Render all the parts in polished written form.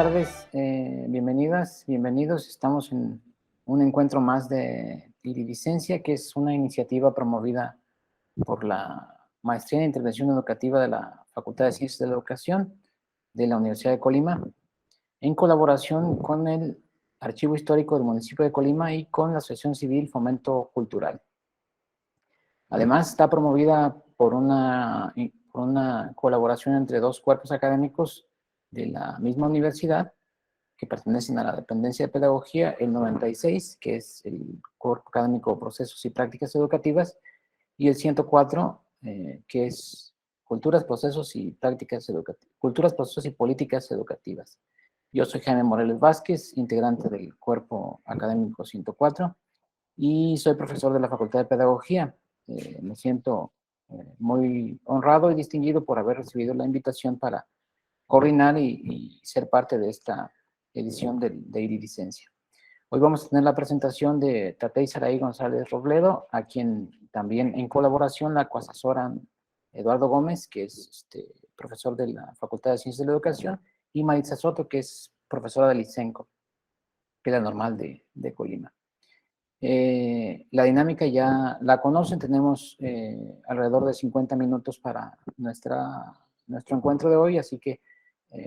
tardes, bienvenidas, bienvenidos. Estamos en un encuentro más de Iridicencia, que es una iniciativa promovida por la Maestría en Intervención Educativa de la Facultad de Ciencias de la Educación de la Universidad de Colima, en colaboración con el Archivo Histórico del Municipio de Colima y con la Asociación Civil Fomento Cultural. Además, está promovida por una colaboración entre dos cuerpos académicos de la misma universidad que pertenecen a la dependencia de pedagogía, el 96, que es el cuerpo académico Procesos y Prácticas Educativas, y el 104, que es Culturas, Procesos y Prácticas Educativas, Culturas, Procesos y Políticas Educativas. Yo soy Jaime Morales Vázquez, integrante del cuerpo académico 104, y soy profesor de la Facultad de Pedagogía. Me siento muy honrado y distinguido por haber recibido la invitación para coordinar y ser parte de esta edición de Iridicencia. Hoy vamos a tener la presentación de Tatey Saraí González Robledo, a quien también en colaboración la coasesoran Eduardo Gómez, que es profesor de la Facultad de Ciencias de la Educación, y Maritza Soto, que es profesora del ICENCO, que es la normal de Colima. La dinámica ya la conocen, tenemos alrededor de 50 minutos para nuestro encuentro de hoy, así que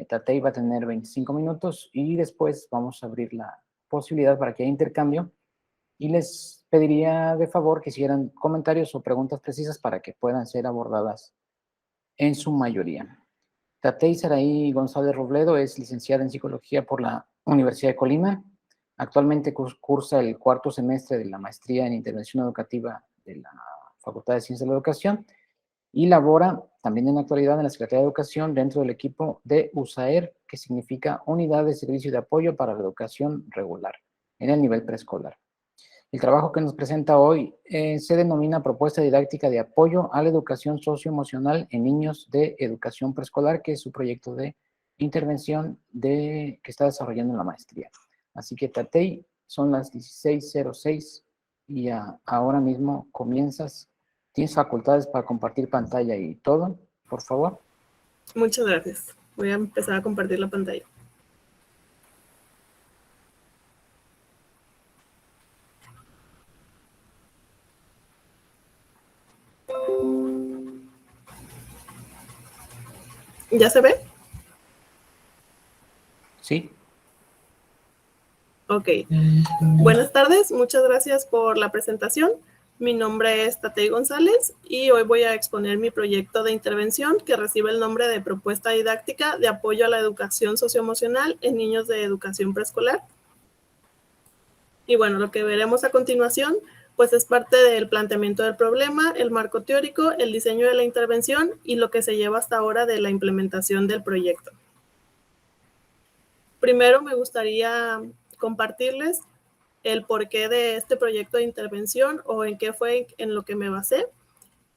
Tatey va a tener 25 minutos y después vamos a abrir la posibilidad para que haya intercambio y les pediría de favor que hicieran comentarios o preguntas precisas para que puedan ser abordadas en su mayoría. Tatey Saraí González Robledo es licenciada en Psicología por la Universidad de Colima. Actualmente cursa el cuarto semestre de la Maestría en Intervención Educativa de la Facultad de Ciencias de la Educación y labora también en la actualidad en la Secretaría de Educación dentro del equipo de USAER, que significa Unidad de Servicio de Apoyo para la Educación Regular, en el nivel preescolar. El trabajo que nos presenta hoy se denomina Propuesta Didáctica de Apoyo a la Educación Socioemocional en Niños de Educación Preescolar, que es su proyecto de intervención que está desarrollando en la maestría. Así que, Tatey, son las 16:06 y ahora mismo comienzas. Tienes facultades para compartir pantalla y todo, por favor. Muchas gracias. Voy a empezar a compartir la pantalla. ¿Ya se ve? Sí. Ok. Buenas tardes, muchas gracias por la presentación. Mi nombre es Tatey González y hoy voy a exponer mi proyecto de intervención que recibe el nombre de Propuesta Didáctica de Apoyo a la Educación Socioemocional en Niños de Educación Preescolar. Y bueno, lo que veremos a continuación pues es parte del planteamiento del problema, el marco teórico, el diseño de la intervención y lo que se lleva hasta ahora de la implementación del proyecto. Primero me gustaría compartirles el porqué de este proyecto de intervención o en qué fue en lo que me basé.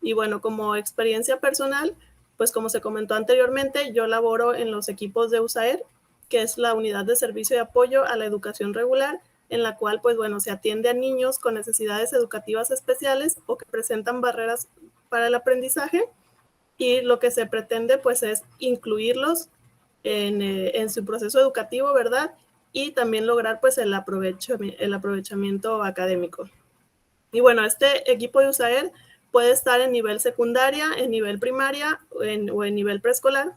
Y bueno, como experiencia personal, pues como se comentó anteriormente, yo laboro en los equipos de USAER, que es la unidad de servicio de apoyo a la educación regular, en la cual pues bueno, se atiende a niños con necesidades educativas especiales o que presentan barreras para el aprendizaje, y lo que se pretende pues es incluirlos en su proceso educativo, ¿verdad? Y también lograr pues el aprovechamiento académico. Y bueno, este equipo de USAER puede estar en nivel secundaria, en nivel primaria o en nivel preescolar.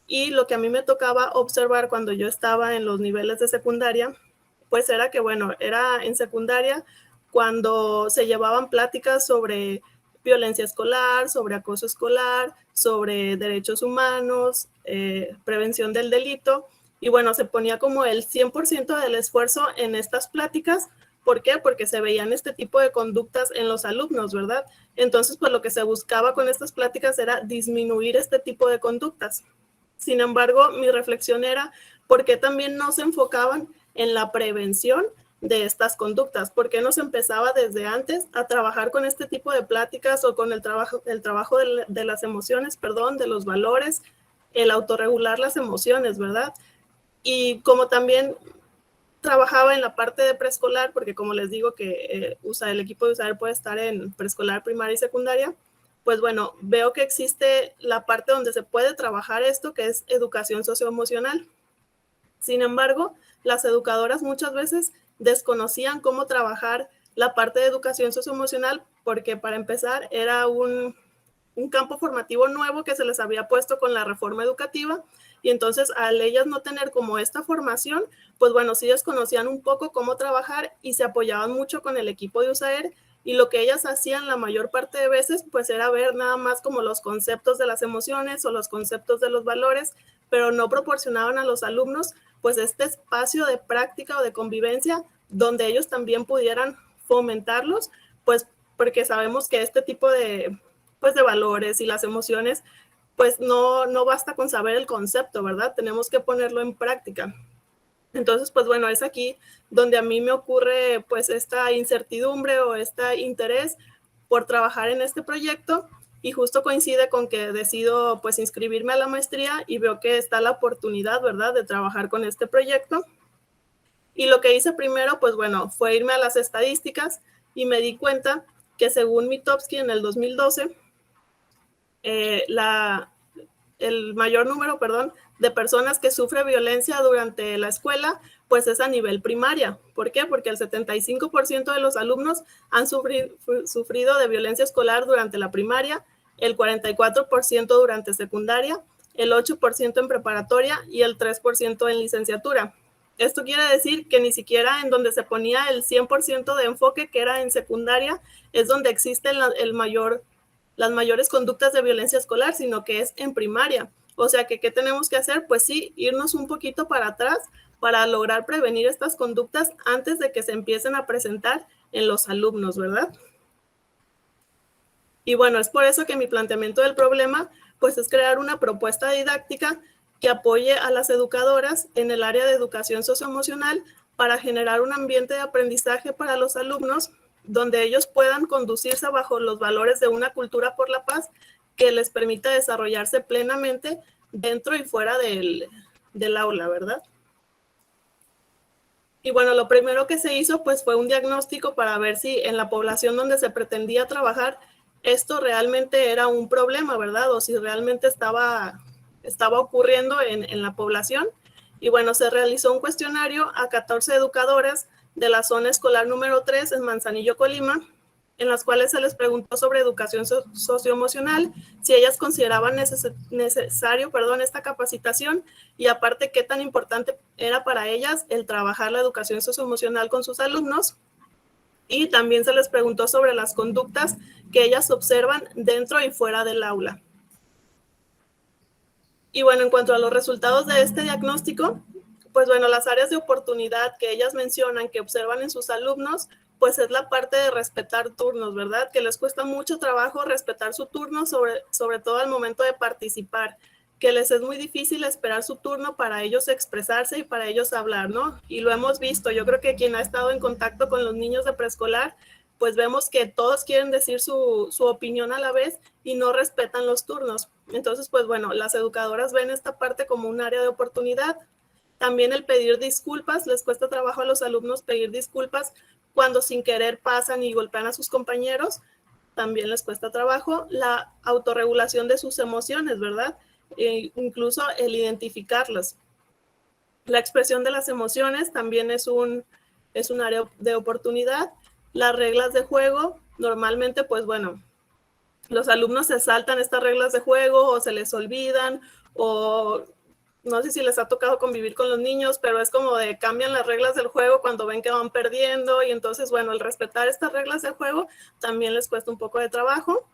Y lo que a mí me tocaba observar cuando yo estaba en los niveles de secundaria, pues era que, bueno, era en secundaria cuando se llevaban pláticas sobre violencia escolar, sobre acoso escolar, sobre derechos humanos, prevención del delito. Y bueno, se ponía como el 100% del esfuerzo en estas pláticas. ¿Por qué? Porque se veían este tipo de conductas en los alumnos, ¿verdad? Entonces, pues lo que se buscaba con estas pláticas era disminuir este tipo de conductas. Sin embargo, mi reflexión era por qué también no se enfocaban en la prevención de estas conductas, por qué no se empezaba desde antes a trabajar con este tipo de pláticas o con el trabajo de las emociones, perdón, de los valores, el autorregular las emociones, ¿verdad? Y como también trabajaba en la parte de preescolar, porque como les digo que el equipo de USAER puede estar en preescolar, primaria y secundaria, pues bueno, veo que existe la parte donde se puede trabajar esto, que es educación socioemocional. Sin embargo, las educadoras muchas veces desconocían cómo trabajar la parte de educación socioemocional porque, para empezar, era un campo formativo nuevo que se les había puesto con la reforma educativa, y entonces al ellas no tener como esta formación, pues bueno, sí desconocían un poco cómo trabajar y se apoyaban mucho con el equipo de USAER, y lo que ellas hacían la mayor parte de veces pues era ver nada más como los conceptos de las emociones o los conceptos de los valores, pero no proporcionaban a los alumnos pues este espacio de práctica o de convivencia donde ellos también pudieran fomentarlos, pues porque sabemos que este tipo de valores y las emociones, pues no basta con saber el concepto, ¿verdad? Tenemos que ponerlo en práctica. Entonces, pues bueno, es aquí donde a mí me ocurre pues esta incertidumbre o este interés por trabajar en este proyecto, y justo coincide con que decido pues inscribirme a la maestría y veo que está la oportunidad, ¿verdad?, de trabajar con este proyecto. Y lo que hice primero, pues bueno, fue irme a las estadísticas y me di cuenta que según Mitofsky en el 2012, el mayor número, de personas que sufre violencia durante la escuela, pues es a nivel primaria. ¿Por qué? Porque el 75% de los alumnos han sufrido de violencia escolar durante la primaria, el 44% durante secundaria, el 8% en preparatoria y el 3% en licenciatura. Esto quiere decir que ni siquiera en donde se ponía el 100% de enfoque, que era en secundaria, es donde existe las mayores conductas de violencia escolar, sino que es en primaria. O sea que, ¿qué tenemos que hacer? Pues sí, irnos un poquito para atrás para lograr prevenir estas conductas antes de que se empiecen a presentar en los alumnos, ¿verdad? Y bueno, es por eso que mi planteamiento del problema pues es crear una propuesta didáctica que apoye a las educadoras en el área de educación socioemocional para generar un ambiente de aprendizaje para los alumnos donde ellos puedan conducirse bajo los valores de una cultura por la paz que les permita desarrollarse plenamente dentro y fuera del aula, ¿verdad? Y bueno, lo primero que se hizo pues fue un diagnóstico para ver si en la población donde se pretendía trabajar esto realmente era un problema, ¿verdad? O si realmente estaba ocurriendo en la población. Y bueno, se realizó un cuestionario a 14 educadoras de la zona escolar número 3 en Manzanillo, Colima, en las cuales se les preguntó sobre educación socioemocional, si ellas consideraban necesario esta capacitación, y aparte qué tan importante era para ellas el trabajar la educación socioemocional con sus alumnos. Y también se les preguntó sobre las conductas que ellas observan dentro y fuera del aula. Y bueno, en cuanto a los resultados de este diagnóstico, pues bueno, las áreas de oportunidad que ellas mencionan que observan en sus alumnos, pues es la parte de respetar turnos, ¿verdad? Que les cuesta mucho trabajo respetar su turno, sobre todo al momento de participar, que les es muy difícil esperar su turno para ellos expresarse y para ellos hablar, ¿no? Y lo hemos visto, yo creo que quien ha estado en contacto con los niños de preescolar, pues vemos que todos quieren decir su opinión a la vez y no respetan los turnos. Entonces, pues bueno, las educadoras ven esta parte como un área de oportunidad. También el pedir disculpas, les cuesta trabajo a los alumnos pedir disculpas cuando sin querer pasan y golpean a sus compañeros, también les cuesta trabajo. La autorregulación de sus emociones, ¿verdad? Incluso el identificarlas. La expresión de las emociones también es un área de oportunidad. Las reglas de juego, normalmente, pues bueno, los alumnos se saltan estas reglas de juego o se les olvidan, o no sé si les ha tocado convivir con los niños, pero es como de cambian las reglas del juego cuando ven que van perdiendo, y entonces, bueno, el respetar estas reglas de juego también les cuesta un poco de trabajo.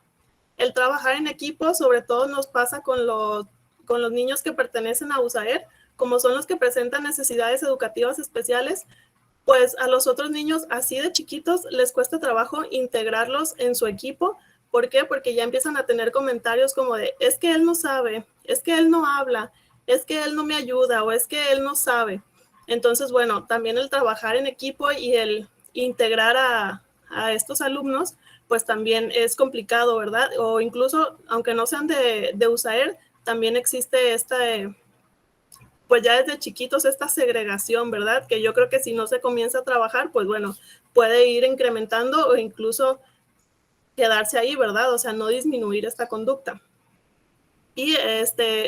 El trabajar en equipo, sobre todo nos pasa con los niños que pertenecen a USAER, como son los que presentan necesidades educativas especiales, pues a los otros niños así de chiquitos les cuesta trabajo integrarlos en su equipo. ¿Por qué? Porque ya empiezan a tener comentarios como de, es que él no sabe, es que él no habla, es que él no me ayuda, o es que él no sabe. Entonces, bueno, también el trabajar en equipo y el integrar a estos alumnos, pues también es complicado, ¿verdad? O incluso, aunque no sean de USAER, también existe pues ya desde chiquitos esta segregación, ¿verdad? Que yo creo que si no se comienza a trabajar, pues bueno, puede ir incrementando o incluso quedarse ahí, ¿verdad? O sea, no disminuir esta conducta. Y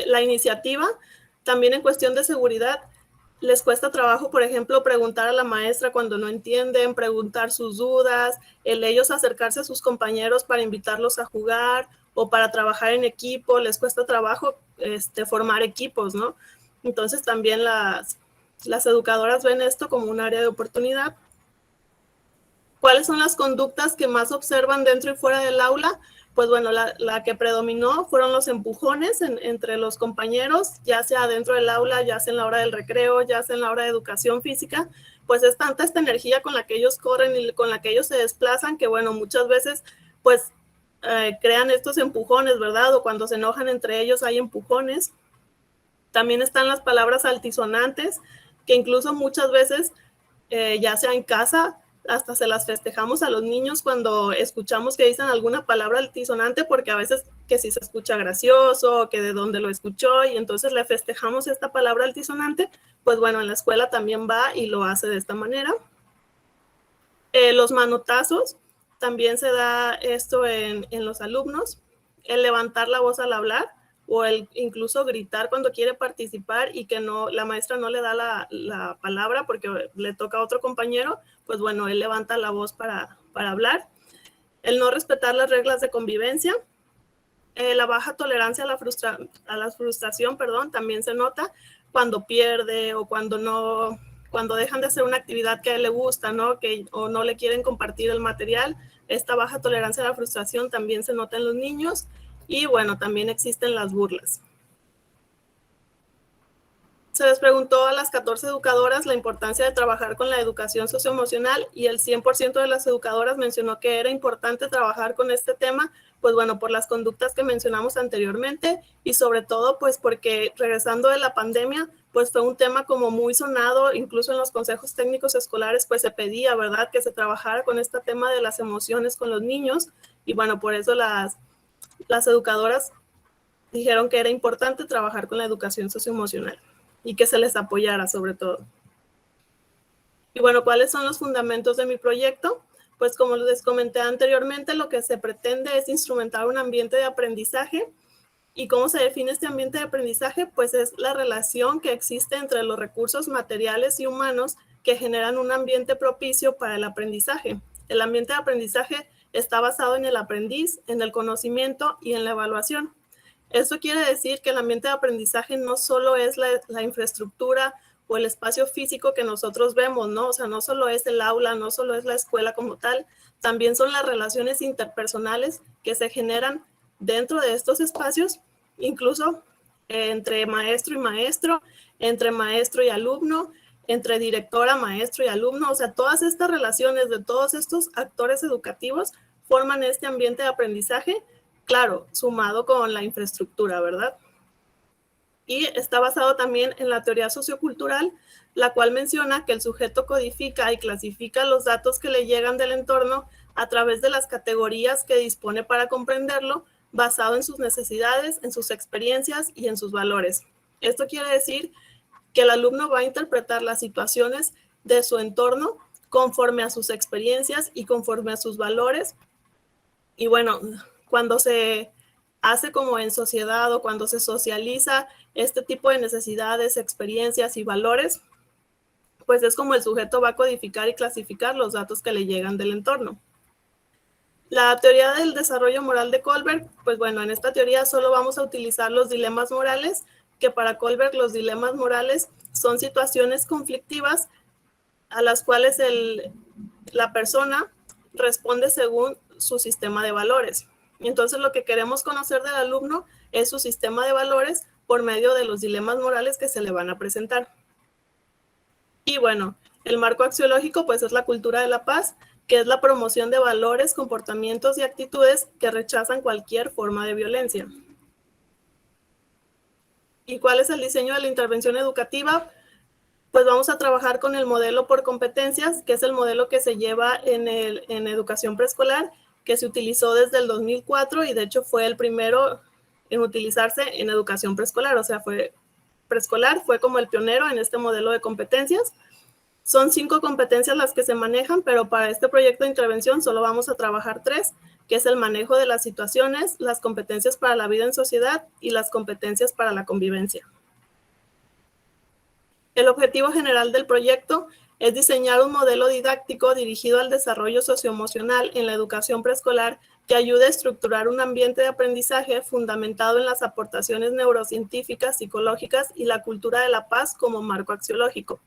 la iniciativa, también en cuestión de seguridad, les cuesta trabajo, por ejemplo, preguntar a la maestra cuando no entienden, preguntar sus dudas, el ellos acercarse a sus compañeros para invitarlos a jugar o para trabajar en equipo, les cuesta trabajo formar equipos, ¿no? Entonces también las educadoras ven esto como un área de oportunidad. ¿Cuáles son las conductas que más observan dentro y fuera del aula? Pues bueno, la que predominó fueron los empujones entre los compañeros, ya sea dentro del aula, ya sea en la hora del recreo, ya sea en la hora de educación física, pues es tanta esta energía con la que ellos corren y con la que ellos se desplazan que bueno, muchas veces pues crean estos empujones, ¿verdad? O cuando se enojan entre ellos hay empujones. También están las palabras altisonantes, que incluso muchas veces, ya sea en casa, hasta se las festejamos a los niños cuando escuchamos que dicen alguna palabra altisonante, porque a veces que si se escucha gracioso, que de dónde lo escuchó, y entonces le festejamos esta palabra altisonante, pues bueno, en la escuela también va y lo hace de esta manera. Los manotazos, también se da esto en los alumnos, el levantar la voz al hablar, o el incluso gritar cuando quiere participar y que no, la maestra no le da la palabra porque le toca a otro compañero, pues bueno, él levanta la voz para hablar. El no respetar las reglas de convivencia. La baja tolerancia a la frustración, perdón, también se nota cuando pierde o cuando dejan de hacer una actividad que a él le gusta, ¿no? O no le quieren compartir el material. Esta baja tolerancia a la frustración también se nota en los niños. Y bueno, también existen las burlas. Se les preguntó a las 14 educadoras la importancia de trabajar con la educación socioemocional y el 100% de las educadoras mencionó que era importante trabajar con este tema, pues bueno, por las conductas que mencionamos anteriormente y sobre todo pues porque regresando de la pandemia, pues fue un tema como muy sonado, incluso en los consejos técnicos escolares pues se pedía, ¿verdad?, que se trabajara con este tema de las emociones con los niños y bueno, por eso las educadoras dijeron que era importante trabajar con la educación socioemocional y que se les apoyara sobre todo. Y bueno, ¿cuáles son los fundamentos de mi proyecto? Pues como les comenté anteriormente, lo que se pretende es instrumentar un ambiente de aprendizaje. ¿Y cómo se define este ambiente de aprendizaje? Pues es la relación que existe entre los recursos materiales y humanos que generan un ambiente propicio para el aprendizaje. El ambiente de aprendizaje está basado en el aprendiz, en el conocimiento y en la evaluación. Esto quiere decir que el ambiente de aprendizaje no solo es la infraestructura o el espacio físico que nosotros vemos, ¿no? O sea, no solo es el aula, no solo es la escuela como tal, también son las relaciones interpersonales que se generan dentro de estos espacios, incluso entre maestro y maestro, entre maestro y alumno, entre directora, maestro y alumno. O sea, todas estas relaciones de todos estos actores educativos forman este ambiente de aprendizaje, claro, sumado con la infraestructura, ¿verdad? Y está basado también en la teoría sociocultural, la cual menciona que el sujeto codifica y clasifica los datos que le llegan del entorno a través de las categorías que dispone para comprenderlo, basado en sus necesidades, en sus experiencias y en sus valores. Esto quiere decir que el alumno va a interpretar las situaciones de su entorno conforme a sus experiencias y conforme a sus valores. Y bueno, cuando se hace como en sociedad o cuando se socializa este tipo de necesidades, experiencias y valores, pues es como el sujeto va a codificar y clasificar los datos que le llegan del entorno. La teoría del desarrollo moral de Kohlberg, pues bueno, en esta teoría solo vamos a utilizar los dilemas morales, que para Kohlberg los dilemas morales son situaciones conflictivas a las cuales la persona responde según su sistema de valores. Entonces, lo que queremos conocer del alumno es su sistema de valores por medio de los dilemas morales que se le van a presentar. Y bueno, el marco axiológico pues es la cultura de la paz, que es la promoción de valores, comportamientos y actitudes que rechazan cualquier forma de violencia. ¿Y cuál es el diseño de la intervención educativa? Pues vamos a trabajar con el modelo por competencias, que es el modelo que se lleva en educación preescolar, que se utilizó desde el 2004 y de hecho fue el primero en utilizarse en educación preescolar, o sea, preescolar fue como el pionero en este modelo de competencias. Son 5 competencias las que se manejan, pero para este proyecto de intervención solo vamos a trabajar 3, que es el manejo de las situaciones, las competencias para la vida en sociedad y las competencias para la convivencia. El objetivo general del proyecto es diseñar un modelo didáctico dirigido al desarrollo socioemocional en la educación preescolar que ayude a estructurar un ambiente de aprendizaje fundamentado en las aportaciones neurocientíficas, psicológicas y la cultura de la paz como marco axiológico.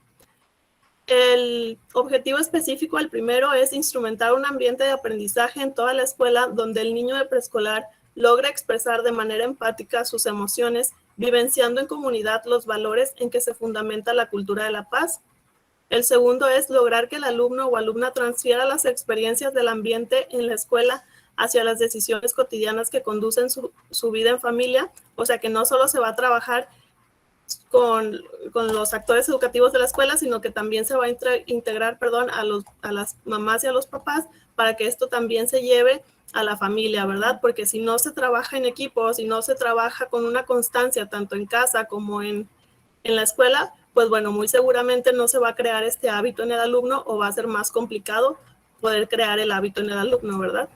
El objetivo específico, el primero, es instrumentar un ambiente de aprendizaje en toda la escuela donde el niño de preescolar logra expresar de manera empática sus emociones, vivenciando en comunidad los valores en que se fundamenta la cultura de la paz. El segundo es lograr que el alumno o alumna transfiera las experiencias del ambiente en la escuela hacia las decisiones cotidianas que conducen su vida en familia, o sea que no solo se va a trabajar con los actores educativos de la escuela, sino que también se va a integrar a las mamás y a los papás para que esto también se lleve a la familia, ¿verdad? Porque si no se trabaja en equipo, si no se trabaja con una constancia tanto en casa como en la escuela, pues bueno, muy seguramente no se va a crear este hábito en el alumno o va a ser más complicado poder crear el hábito en el alumno, ¿verdad?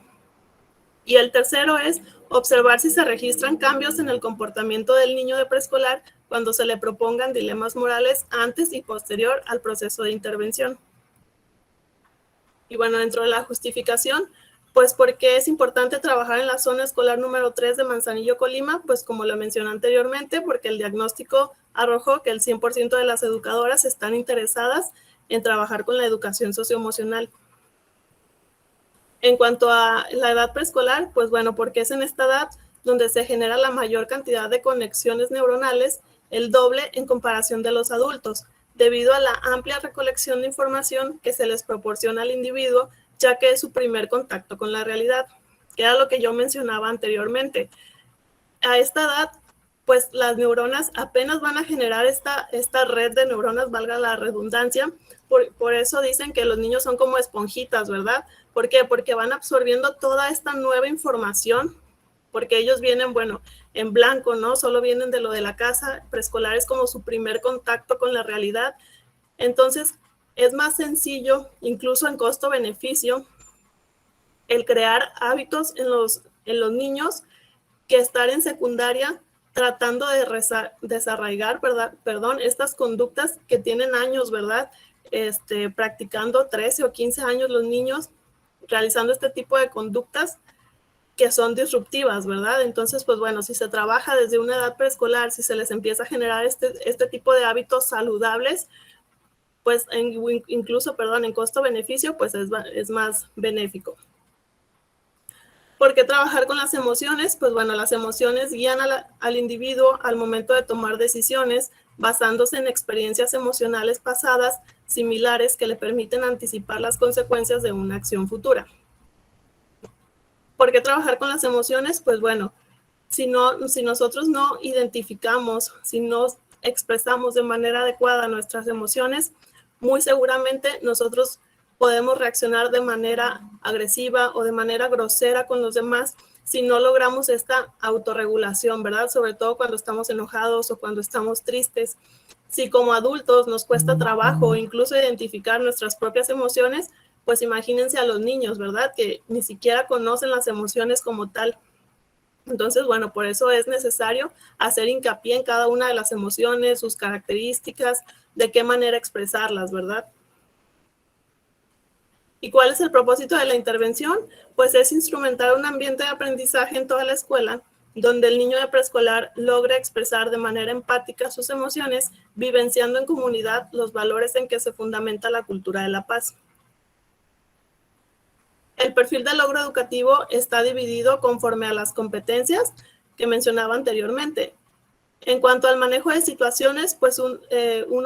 Y el tercero es observar si se registran cambios en el comportamiento del niño de preescolar cuando se le propongan dilemas morales antes y posterior al proceso de intervención. Y bueno, dentro de la justificación, pues ¿por qué es importante trabajar en la zona escolar número 3 de Manzanillo, Colima? Pues como lo mencioné anteriormente, porque el diagnóstico arrojó que el 100% de las educadoras están interesadas en trabajar con la educación socioemocional. En cuanto a la edad preescolar, pues bueno, porque es en esta edad donde se genera la mayor cantidad de conexiones neuronales, el doble en comparación de los adultos, debido a la amplia recolección de información que se les proporciona al individuo, ya que es su primer contacto con la realidad, que era lo que yo mencionaba anteriormente. A esta edad, pues las neuronas apenas van a generar esta red de neuronas, valga la redundancia. Por eso dicen que los niños son como esponjitas, ¿verdad? ¿Por qué? Porque van absorbiendo toda esta nueva información, porque ellos vienen, bueno, en blanco, ¿no? Solo vienen de lo de la casa, preescolar es como su primer contacto con la realidad. Entonces, es más sencillo, incluso en costo-beneficio, el crear hábitos en los niños que estar en secundaria tratando de desarraigar, estas conductas que tienen años, ¿verdad? Practicando 13 o 15 años los niños, realizando este tipo de conductas que son disruptivas, ¿verdad? Entonces, pues bueno, si se trabaja desde una edad preescolar, si se les empieza a generar este tipo de hábitos saludables, pues incluso, en costo-beneficio, pues es más benéfico. ¿Por qué trabajar con las emociones? Pues bueno, las emociones guían al individuo al momento de tomar decisiones basándose en experiencias emocionales pasadas similares que le permiten anticipar las consecuencias de una acción futura. ¿Por qué trabajar con las emociones? Pues bueno, si nosotros no identificamos, si no expresamos de manera adecuada nuestras emociones, muy seguramente nosotros podemos reaccionar de manera agresiva o de manera grosera con los demás si no logramos esta autorregulación, ¿verdad? Sobre todo cuando estamos enojados o cuando estamos tristes. Si como adultos nos cuesta trabajo incluso identificar nuestras propias emociones, pues imagínense a los niños, ¿verdad? Que ni siquiera conocen las emociones como tal. Entonces, bueno, por eso es necesario hacer hincapié en cada una de las emociones, sus características, de qué manera expresarlas, ¿verdad? ¿Y cuál es el propósito de la intervención? Pues es instrumentar un ambiente de aprendizaje en toda la escuela, donde el niño de preescolar logre expresar de manera empática sus emociones, vivenciando en comunidad los valores en que se fundamenta la cultura de la paz. El perfil de logro educativo está dividido conforme a las competencias que mencionaba anteriormente. En cuanto al manejo de situaciones, pues uno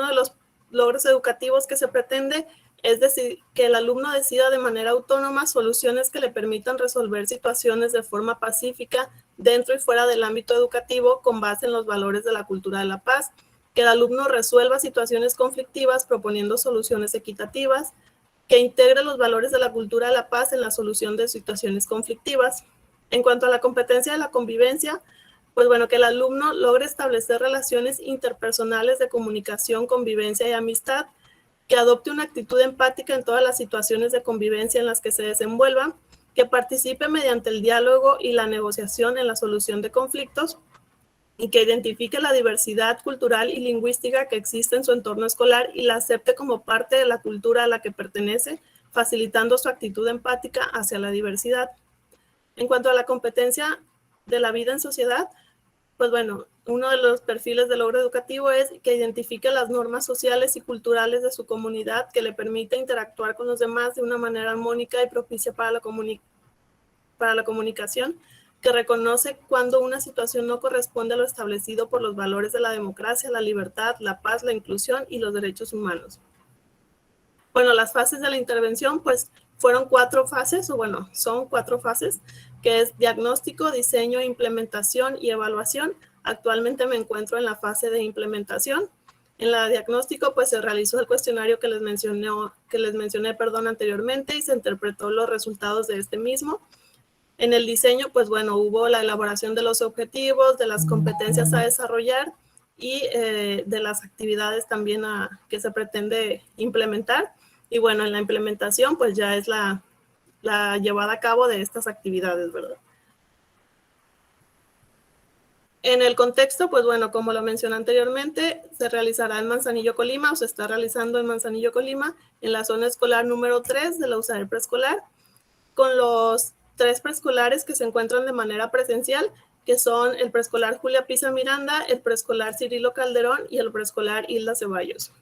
de los logros educativos que se pretende es decir, que el alumno decida de manera autónoma soluciones que le permitan resolver situaciones de forma pacífica dentro y fuera del ámbito educativo con base en los valores de la cultura de la paz, que el alumno resuelva situaciones conflictivas proponiendo soluciones equitativas, que integre los valores de la cultura de la paz en la solución de situaciones conflictivas. En cuanto a la competencia de la convivencia, pues bueno, que el alumno logre establecer relaciones interpersonales de comunicación, convivencia y amistad, que adopte una actitud empática en todas las situaciones de convivencia en las que se desenvuelva, que participe mediante el diálogo y la negociación en la solución de conflictos, y que identifique la diversidad cultural y lingüística que existe en su entorno escolar y la acepte como parte de la cultura a la que pertenece, facilitando su actitud empática hacia la diversidad. En cuanto a la competencia de la vida en sociedad, pues bueno, uno de los perfiles de logro educativo es que identifique las normas sociales y culturales de su comunidad que le permita interactuar con los demás de una manera armónica y propicia para la comunicación, que reconoce cuando una situación no corresponde a lo establecido por los valores de la democracia, la libertad, la paz, la inclusión y los derechos humanos. Bueno, las fases de la intervención, pues fueron 4 fases, o bueno, son 4 fases, que es diagnóstico, diseño, implementación y evaluación. Actualmente me encuentro en la fase de implementación. En la diagnóstico, pues se realizó el cuestionario que les mencioné anteriormente y se interpretó los resultados de este mismo. En el diseño, pues bueno, hubo la elaboración de los objetivos, de las competencias a desarrollar y de las actividades también que se pretende implementar. Y bueno, en la implementación, pues ya es la llevada a cabo de estas actividades, ¿verdad? En el contexto, pues bueno, como lo mencioné anteriormente, se realizará en Manzanillo, Colima, o se está realizando en Manzanillo, Colima, en la zona escolar número 3 de la USAER preescolar, con los 3 preescolares que se encuentran de manera presencial, que son el preescolar Julia Pisa Miranda, el preescolar Cirilo Calderón y el preescolar Hilda Ceballos.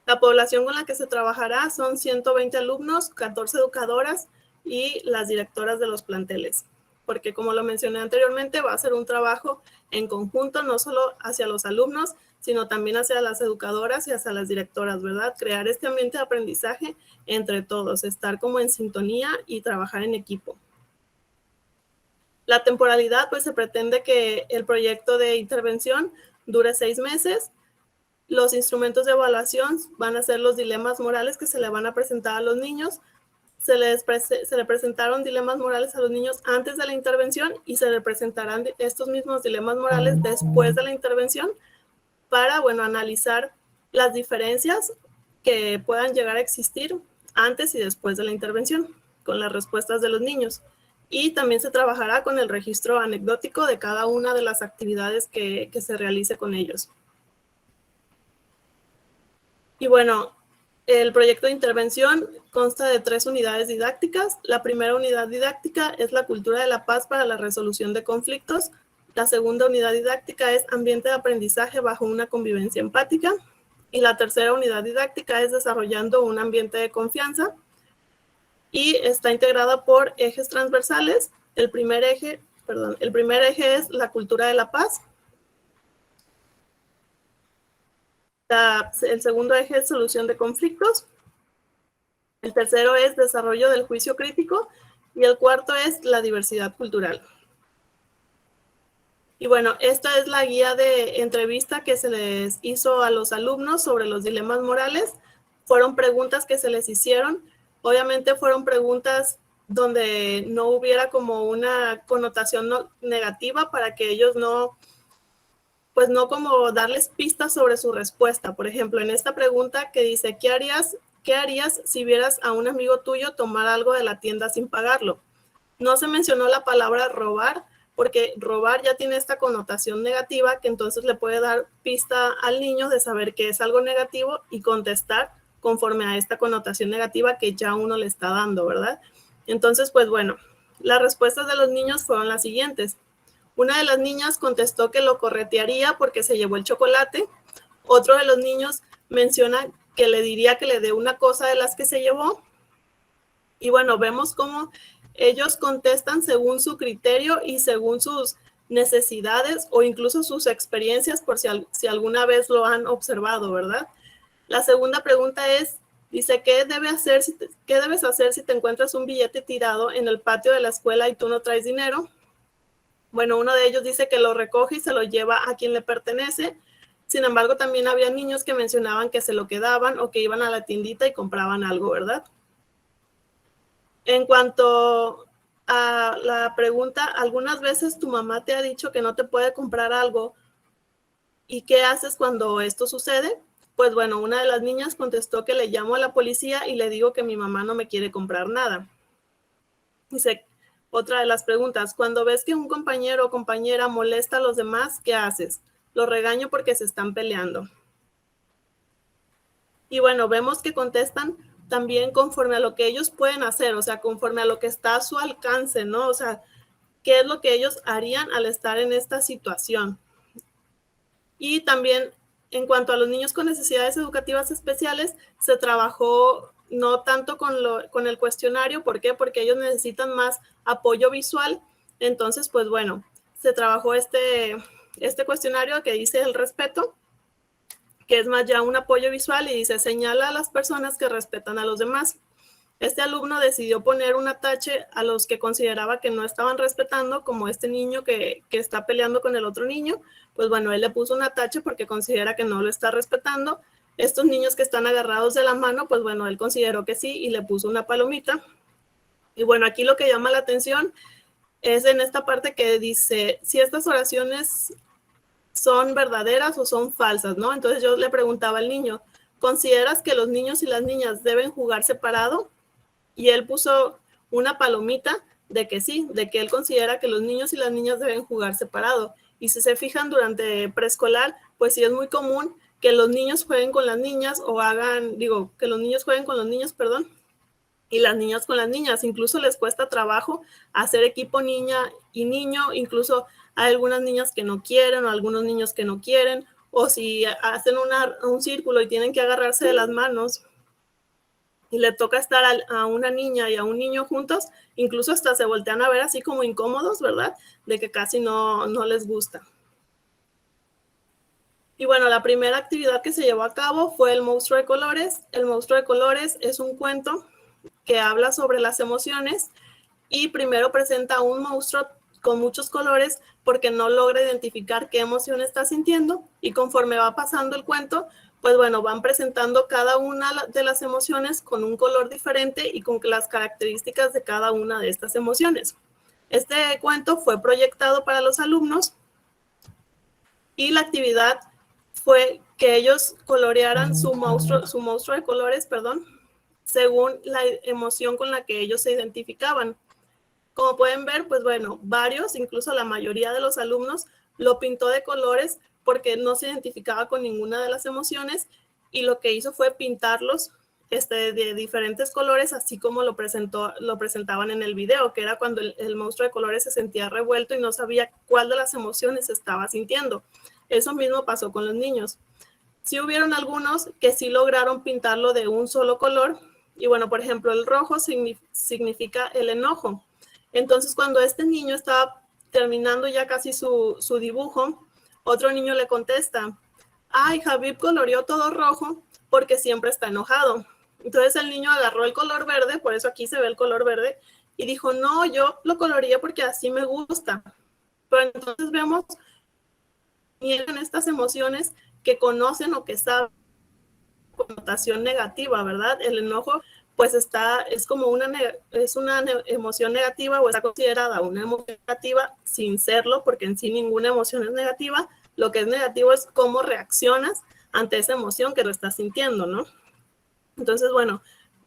La población con la que se trabajará son 120 alumnos, 14 educadoras y las directoras de los planteles, porque como lo mencioné anteriormente, va a ser un trabajo en conjunto, no solo hacia los alumnos, sino también hacia las educadoras y hacia las directoras, ¿verdad? Crear este ambiente de aprendizaje entre todos, estar como en sintonía y trabajar en equipo. La temporalidad, pues se pretende que el proyecto de intervención dure 6 meses. Los instrumentos de evaluación van a ser los dilemas morales que se le van a presentar a los niños. Se le presentaron dilemas morales a los niños antes de la intervención y se le presentarán estos mismos dilemas morales después de la intervención para, bueno, analizar las diferencias que puedan llegar a existir antes y después de la intervención con las respuestas de los niños. Y también se trabajará con el registro anecdótico de cada una de las actividades que se realice con ellos. Y bueno, el proyecto de intervención consta de 3 unidades didácticas. La primera unidad didáctica es la cultura de la paz para la resolución de conflictos. La segunda unidad didáctica es ambiente de aprendizaje bajo una convivencia empática. Y la tercera unidad didáctica es desarrollando un ambiente de confianza. Y está integrada por ejes transversales. El primer eje es la cultura de la paz. El segundo eje es solución de conflictos. El tercero es desarrollo del juicio crítico. Y el cuarto es la diversidad cultural. Y bueno, esta es la guía de entrevista que se les hizo a los alumnos sobre los dilemas morales. Fueron preguntas que se les hicieron. Obviamente fueron preguntas donde no hubiera como una connotación negativa para que ellos no como darles pistas sobre su respuesta. Por ejemplo, en esta pregunta que dice, ¿qué harías si vieras a un amigo tuyo tomar algo de la tienda sin pagarlo? No se mencionó la palabra robar, porque robar ya tiene esta connotación negativa que entonces le puede dar pista al niño de saber que es algo negativo y contestar conforme a esta connotación negativa que ya uno le está dando, ¿verdad? Entonces, pues bueno, las respuestas de los niños fueron las siguientes. Una de las niñas contestó que lo corretearía porque se llevó el chocolate. Otro de los niños menciona que le diría que le dé una cosa de las que se llevó. Y bueno, vemos cómo ellos contestan según su criterio y según sus necesidades o incluso sus experiencias por si alguna vez lo han observado, ¿verdad? La segunda pregunta es, dice, ¿qué debes hacer si te encuentras un billete tirado en el patio de la escuela y tú no traes dinero? Bueno, uno de ellos dice que lo recoge y se lo lleva a quien le pertenece. Sin embargo, también había niños que mencionaban que se lo quedaban o que iban a la tiendita y compraban algo, ¿verdad? En cuanto a la pregunta, algunas veces tu mamá te ha dicho que no te puede comprar algo. ¿Y qué haces cuando esto sucede? Pues bueno, una de las niñas contestó que le llamo a la policía y le digo que mi mamá no me quiere comprar nada. Dice, Otra de las preguntas, cuando ves que un compañero o compañera molesta a los demás, ¿qué haces? Lo regaño porque se están peleando. Y bueno, vemos que contestan también conforme a lo que ellos pueden hacer, o sea, conforme a lo que está a su alcance, ¿no? O sea, qué es lo que ellos harían al estar en esta situación. Y también en cuanto a los niños con necesidades educativas especiales, se trabajó no tanto con el cuestionario. ¿Por qué? Porque ellos necesitan más apoyo visual. Entonces, pues bueno, se trabajó este cuestionario que dice el respeto, que es más ya un apoyo visual, y dice, señala a las personas que respetan a los demás. Este alumno decidió poner un tache a los que consideraba que no estaban respetando, como este niño que está peleando con el otro niño. Pues bueno, él le puso un tache porque considera que no lo está respetando. Estos niños que están agarrados de la mano, pues bueno, él consideró que sí y le puso una palomita. Y bueno, aquí lo que llama la atención es en esta parte que dice, si estas oraciones son verdaderas o son falsas, ¿no? Entonces yo le preguntaba al niño, ¿consideras que los niños y las niñas deben jugar separado? Y él puso una palomita de que sí, de que él considera que los niños y las niñas deben jugar separado. Y si se fijan durante preescolar, pues sí es muy común que los niños jueguen con las niñas o que los niños jueguen con los niños, perdón, y las niñas con las niñas. Incluso les cuesta trabajo hacer equipo niña y niño, incluso hay algunas niñas que no quieren o algunos niños que no quieren, o si hacen un círculo y tienen que agarrarse de las manos y le toca estar a una niña y a un niño juntos, incluso hasta se voltean a ver así como incómodos, ¿verdad? De que casi no les gusta. Y bueno, la primera actividad que se llevó a cabo fue el monstruo de colores. El monstruo de colores es un cuento que habla sobre las emociones y primero presenta a un monstruo con muchos colores porque no logra identificar qué emoción está sintiendo, y conforme va pasando el cuento, pues bueno, van presentando cada una de las emociones con un color diferente y con las características de cada una de estas emociones. Este cuento fue proyectado para los alumnos y la actividad fue que ellos colorearan su monstruo de colores, perdón, según la emoción con la que ellos se identificaban. Como pueden ver, pues bueno, varios, incluso la mayoría de los alumnos, lo pintó de colores porque no se identificaba con ninguna de las emociones, y lo que hizo fue pintarlos de diferentes colores, así como lo presentaban en el video, que era cuando el monstruo de colores se sentía revuelto y no sabía cuál de las emociones estaba sintiendo. Eso mismo pasó con los niños. Sí hubieron algunos que sí lograron pintarlo de un solo color, y bueno, por ejemplo, el rojo significa el enojo. Entonces, cuando este niño estaba terminando ya casi su dibujo, otro niño le contesta, ay, Javib coloreó todo rojo porque siempre está enojado. Entonces el niño agarró el color verde, por eso aquí se ve el color verde, y dijo, no, yo lo coloreé porque así me gusta. Pero entonces vemos en estas emociones que conocen o que saben connotación negativa, ¿verdad? El enojo pues es como una emoción negativa, o está considerada una emoción negativa sin serlo, porque en sí ninguna emoción es negativa. Lo que es negativo es cómo reaccionas ante esa emoción que lo estás sintiendo, ¿no? Entonces, bueno,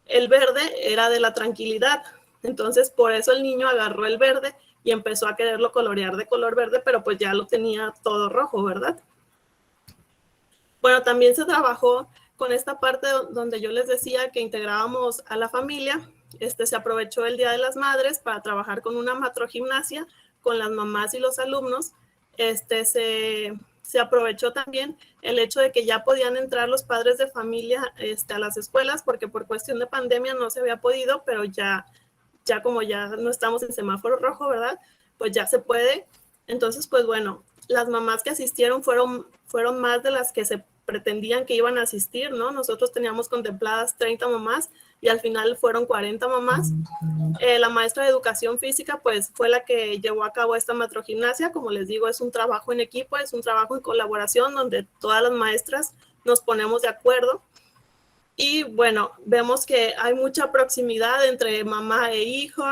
el verde era de la tranquilidad. Entonces, por eso el niño agarró el verde y empezó a quererlo colorear de color verde, pero pues ya lo tenía todo rojo, ¿verdad? Bueno, también se trabajó con esta parte donde yo les decía que integrábamos a la familia. Se aprovechó el Día de las Madres para trabajar con una matrogimnasia con las mamás y los alumnos. Se aprovechó también el hecho de que ya podían entrar los padres de familia a las escuelas, porque por cuestión de pandemia no se había podido, pero ya como ya no estamos en semáforo rojo, ¿verdad? Pues ya se puede. Entonces, pues bueno, las mamás que asistieron fueron más de las que se pretendían que iban a asistir, ¿no? Nosotros teníamos contempladas 30 mamás y al final fueron 40 mamás. La maestra de educación física pues fue la que llevó a cabo esta matrogimnasia. Como les digo, es un trabajo en equipo, es un trabajo en colaboración donde todas las maestras nos ponemos de acuerdo. Y bueno, vemos que hay mucha proximidad entre mamá e hijo.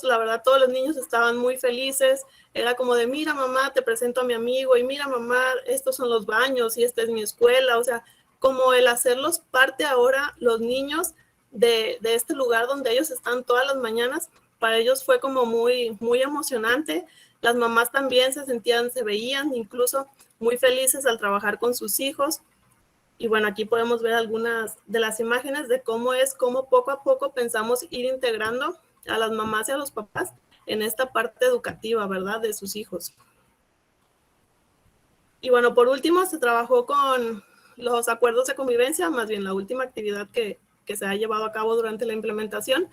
La verdad, todos los niños estaban muy felices. Era como de, mira mamá, te presento a mi amigo, y mira mamá, estos son los baños y esta es mi escuela. O sea, como el hacerlos parte ahora los niños de este lugar donde ellos están todas las mañanas, para ellos fue como muy, muy emocionante. Las mamás también se veían incluso muy felices al trabajar con sus hijos. Y bueno, aquí podemos ver algunas de las imágenes de cómo poco a poco pensamos ir integrando a las mamás y a los papás en esta parte educativa, ¿verdad?, de sus hijos. Y bueno, por último, se trabajó con los acuerdos de convivencia, más bien la última actividad que se ha llevado a cabo durante la implementación.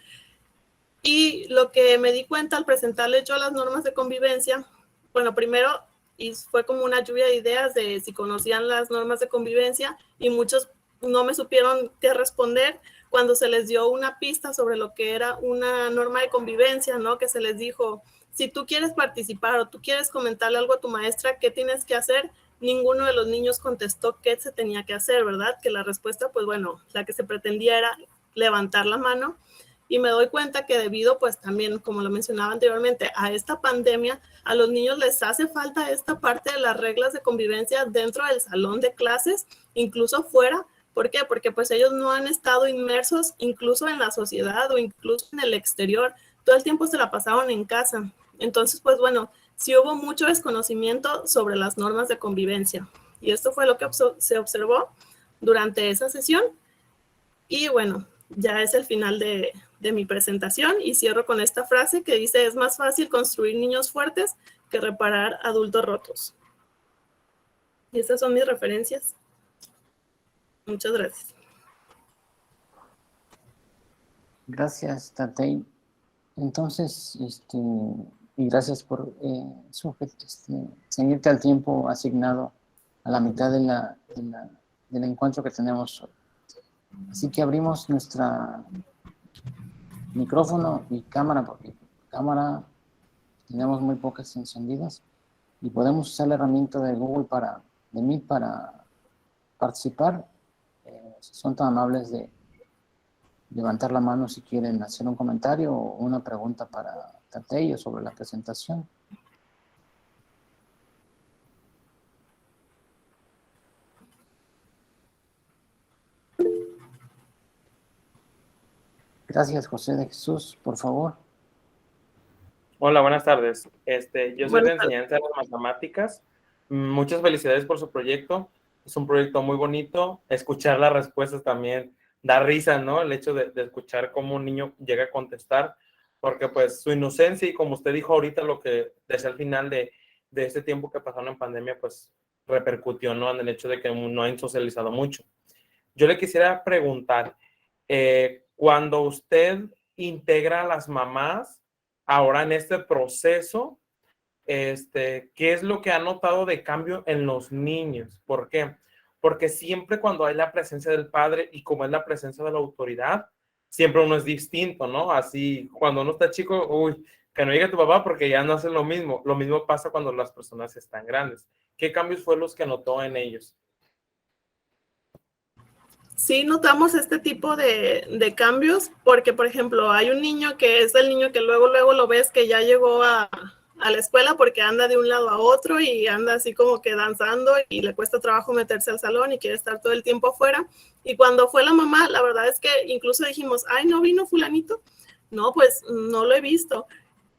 Y lo que me di cuenta al presentarles yo las normas de convivencia, bueno, primero y fue como una lluvia de ideas de si conocían las normas de convivencia y muchos no me supieron qué responder cuando se les dio una pista sobre lo que era una norma de convivencia, ¿no? Que se les dijo, si tú quieres participar o tú quieres comentarle algo a tu maestra, ¿qué tienes que hacer? Ninguno de los niños contestó qué se tenía que hacer, ¿verdad? Que la respuesta, pues bueno, la que se pretendía era levantar la mano. Y me doy cuenta que debido, pues también, como lo mencionaba anteriormente, a esta pandemia, a los niños les hace falta esta parte de las reglas de convivencia dentro del salón de clases, incluso fuera. ¿Por qué? Porque pues ellos no han estado inmersos incluso en la sociedad o incluso en el exterior. Todo el tiempo se la pasaron en casa. Entonces, pues bueno, sí hubo mucho desconocimiento sobre las normas de convivencia. Y esto fue lo que se observó durante esa sesión. Y bueno, ya es el final de mi presentación y cierro con esta frase que dice, es más fácil construir niños fuertes que reparar adultos rotos. Y estas son mis referencias. Muchas gracias. Gracias, Tatei. Entonces, y gracias por ceñirte al tiempo asignado a la mitad del encuentro que tenemos hoy. Así que abrimos nuestra micrófono y cámara, porque cámara tenemos muy pocas encendidas, y podemos usar la herramienta de Google de Meet para participar. Si son tan amables de levantar la mano si quieren hacer un comentario o una pregunta para Tatei sobre la presentación. Gracias, José de Jesús, por favor. Hola, buenas tardes. Yo soy de enseñanza de las matemáticas. Muchas felicidades por su proyecto. Es un proyecto muy bonito. Escuchar las respuestas también da risa, ¿no? El hecho de escuchar cómo un niño llega a contestar, porque pues su inocencia y como usted dijo ahorita, lo que desde el final de este tiempo que pasaron en pandemia, pues repercutió, ¿no? En el hecho de que no han socializado mucho. Yo le quisiera preguntar, cuando usted integra a las mamás, ahora en este proceso, ¿qué es lo que ha notado de cambio en los niños? ¿Por qué? Porque siempre cuando hay la presencia del padre y como es la presencia de la autoridad, siempre uno es distinto, ¿no? Así, cuando uno está chico, uy, que no llegue tu papá porque ya no hacen lo mismo. Lo mismo pasa cuando las personas están grandes. ¿Qué cambios fue los que notó en ellos? Sí notamos este tipo de cambios porque, por ejemplo, hay un niño que es el niño que luego lo ves que ya llegó a la escuela porque anda de un lado a otro y anda así como que danzando y le cuesta trabajo meterse al salón y quiere estar todo el tiempo afuera. Y cuando fue la mamá, la verdad es que incluso dijimos, ay, ¿no vino fulanito? No, pues no lo he visto.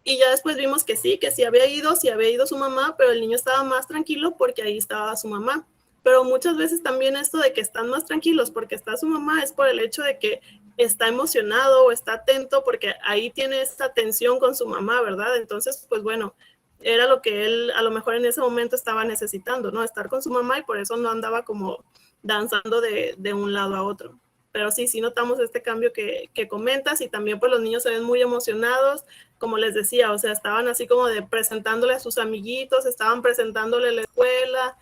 Y ya después vimos que sí había ido su mamá, pero el niño estaba más tranquilo porque ahí estaba su mamá. Pero muchas veces también esto de que están más tranquilos porque está su mamá es por el hecho de que está emocionado o está atento porque ahí tiene esta atención con su mamá, ¿verdad? Entonces, pues bueno, era lo que él a lo mejor en ese momento estaba necesitando, ¿no? Estar con su mamá y por eso no andaba como danzando de un lado a otro. Pero sí notamos este cambio que comentas y también pues los niños se ven muy emocionados, como les decía, o sea, estaban así como de presentándole a sus amiguitos, estaban presentándole la escuela,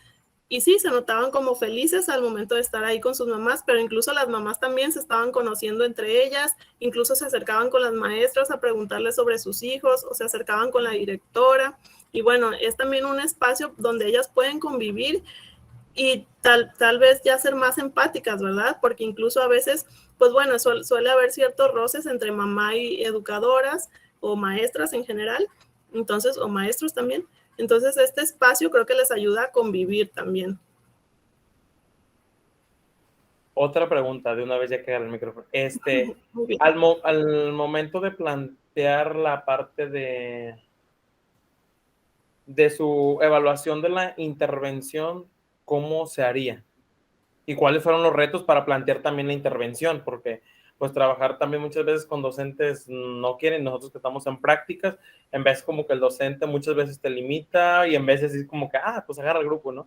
y sí, se notaban como felices al momento de estar ahí con sus mamás, pero incluso las mamás también se estaban conociendo entre ellas, incluso se acercaban con las maestras a preguntarles sobre sus hijos o se acercaban con la directora. Y bueno, es también un espacio donde ellas pueden convivir y tal vez ya ser más empáticas, ¿verdad? Porque incluso a veces, pues bueno, suele haber ciertos roces entre mamá y educadoras o maestras en general, entonces, o maestros también. Entonces, este espacio creo que les ayuda a convivir también. Otra pregunta, de una vez ya que agarré el micrófono. Muy bien. Al momento de plantear la parte de su evaluación de la intervención, ¿cómo se haría? ¿Y cuáles fueron los retos para plantear también la intervención? Porque pues trabajar también muchas veces con docentes no quieren, nosotros que estamos en prácticas, en vez como que el docente muchas veces te limita y en veces es como que, pues agarra el grupo, ¿no?